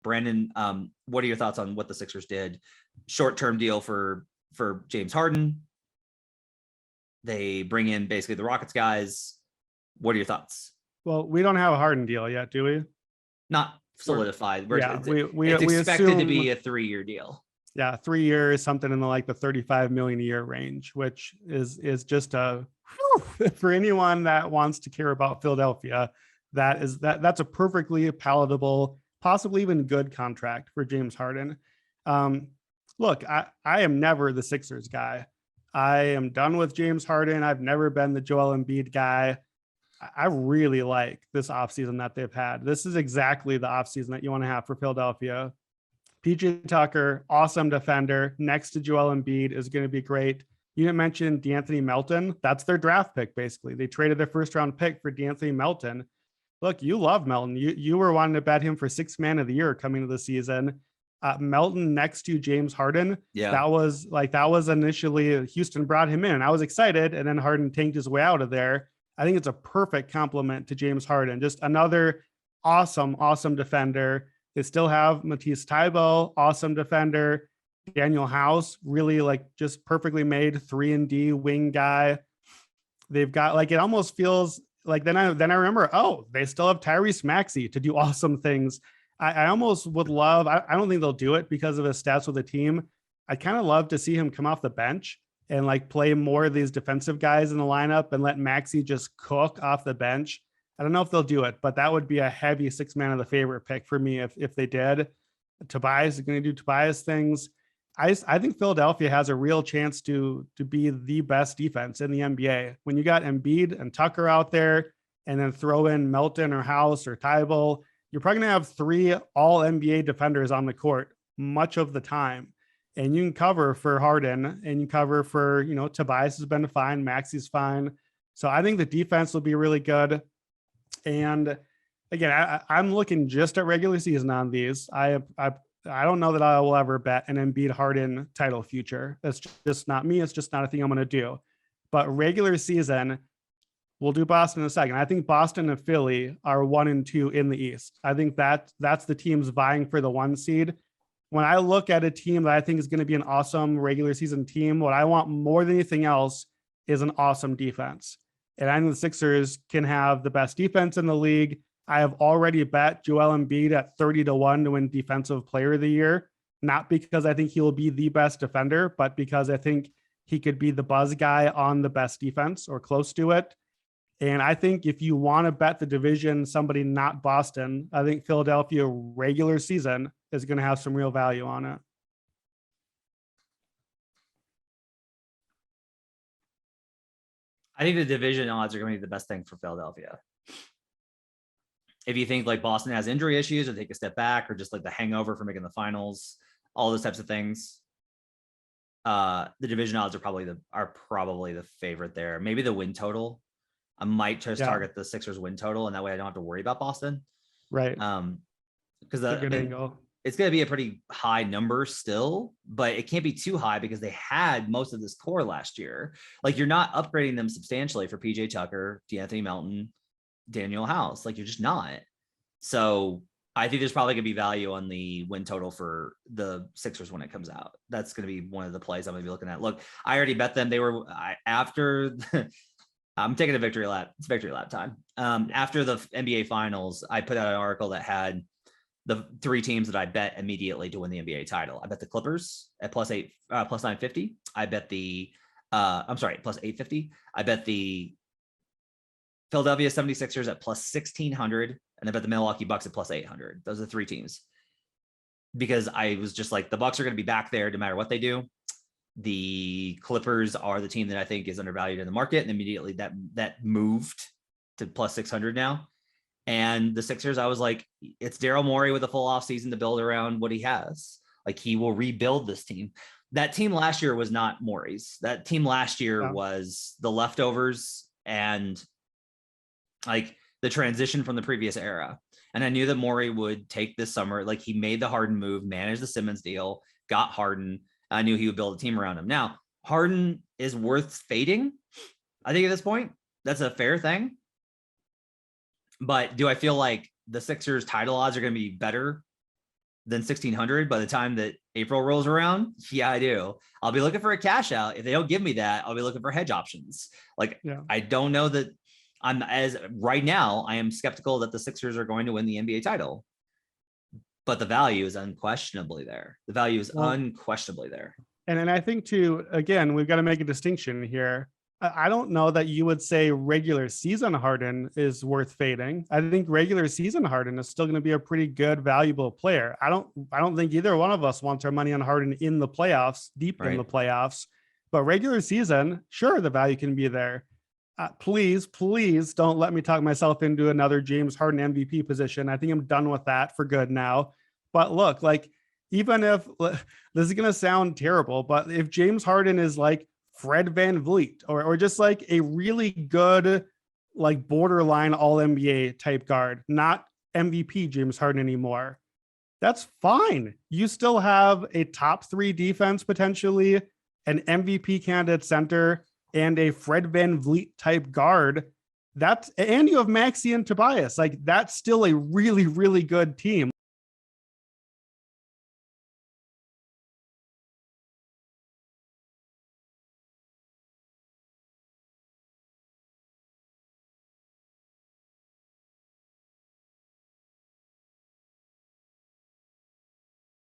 Brandon, what are your thoughts on what the Sixers did? Short-term deal for James Harden. They bring in basically the Rockets guys. What are your thoughts? Well, we don't have a Harden deal yet, do we? Not solidified. We expected assume, to be a 3-year deal. Yeah, 3 years, something in the 35 million a year range, which is just for anyone that wants to care about Philadelphia, that's a perfectly palatable, possibly even good contract for James Harden. Look, I am never the Sixers guy. I am done with James Harden. I've never been the Joel Embiid guy. I really like this offseason that they've had. This is exactly the offseason that you want to have for Philadelphia. PJ Tucker, awesome defender, next to Joel Embiid is going to be great. You didn't mention D'Anthony Melton. That's their draft pick, basically. They traded their first round pick for D'Anthony Melton. Look, you love Melton. You were wanting to bet him for 6th man of the year coming to the season. Melton next to James Harden. Yeah. That was initially Houston brought him in. I was excited, and then Harden tanked his way out of there. I think it's a perfect compliment to James Harden. Just another awesome defender. They still have Matisse Thybulle, awesome defender. Daniel House, really just perfectly made 3-and-D wing guy. They've got it almost feels like then I remember, they still have Tyrese Maxey to do awesome things. I almost would love, I don't think they'll do it because of his stats with the team. I'd kind of love to see him come off the bench and play more of these defensive guys in the lineup and let Maxey just cook off the bench. I don't know if they'll do it, but that would be a heavy 6 man of the favorite pick for me if they did. Tobias is going to do Tobias things. I think Philadelphia has a real chance to be the best defense in the NBA. When you got Embiid and Tucker out there, and then throw in Melton or House or Thybulle, you're probably going to have 3 all NBA defenders on the court much of the time. And you can cover for Harden, and you cover for, Tobias has been fine. Maxey's fine. So I think the defense will be really good. And again, I'm looking just at regular season on these. I don't know that I will ever bet an Embiid Harden title future. That's just not me. It's just not a thing I'm going to do. But regular season, we'll do Boston in a second. I think Boston and Philly are 1 and 2 in the East. I think that's the teams vying for the 1 seed. When I look at a team that I think is going to be an awesome regular season team, what I want more than anything else is an awesome defense. And I think the Sixers can have the best defense in the league. I have already bet Joel Embiid at 30-1 to win Defensive Player of the Year, not because I think he will be the best defender, but because I think he could be the buzz guy on the best defense or close to it. And I think if you want to bet the division, somebody not Boston, I think Philadelphia regular season is going to have some real value on it. I think the division odds are going to be the best thing for Philadelphia. If you think Boston has injury issues or take a step back or just the hangover for making the finals, all those types of things, the division odds are probably the favorite there. Maybe the win total. I might just target the Sixers win total, and that way I don't have to worry about Boston. Right. Because it's going to be a pretty high number still, but it can't be too high because they had most of this core last year. You're not upgrading them substantially for PJ Tucker, D'Anthony Melton, Daniel House. You're just not. So I think there's probably going to be value on the win total for the Sixers when it comes out. That's going to be one of the plays I'm going to be looking at. Look, I already bet them. They were after. I'm taking a victory lap. It's victory lap time. After the NBA Finals, I put out an article that had the 3 teams that I bet immediately to win the NBA title. I bet the Clippers at plus 950. I bet plus 850. I bet the Philadelphia 76ers at plus 1600, and I bet the Milwaukee Bucks at plus 800. Those are the 3 teams. Because I was just the Bucks are going to be back there no matter what they do. The Clippers are the team that I think is undervalued in the market, and immediately that moved to plus 600 now. And the Sixers, I was it's Daryl Morey with a full offseason to build around what he has. He will rebuild this team. That team last year was not Morey's. That team last year was the leftovers and the transition from the previous era. And I knew that Morey would take this summer. He made the Harden move, managed the Simmons deal, got Harden. I knew he would build a team around him. Now, Harden is worth fading. I think at this point, that's a fair thing. But do I feel like the Sixers title odds are going to be better than 1,600 by the time that April rolls around? Yeah, I do. I'll be looking for a cash out. If they don't give me that, I'll be looking for hedge options. Like, I don't know that right now, I am skeptical that the Sixers are going to win the NBA title, but the value is unquestionably there. The value is unquestionably there. And I think too, again, we've got to make a distinction here. I don't know that you would say regular season Harden is worth fading. I think regular season Harden is still going to be a pretty good, valuable player. I don't think either one of us wants our money on Harden in the playoffs, deep in the playoffs. But regular season, sure, the value can be there. Please don't let me talk myself into another James Harden MVP position. I think I'm done with that for good now. But look, like, even if this is going to sound terrible, but if James Harden is like Fred VanVleet or just like a really good, like borderline all NBA type guard, not MVP James Harden anymore, that's fine. You still have a top 3 defense, potentially an MVP candidate center, and a Fred VanVleet type guard. And you have Maxey and Tobias. Like, that's still a really, really good team.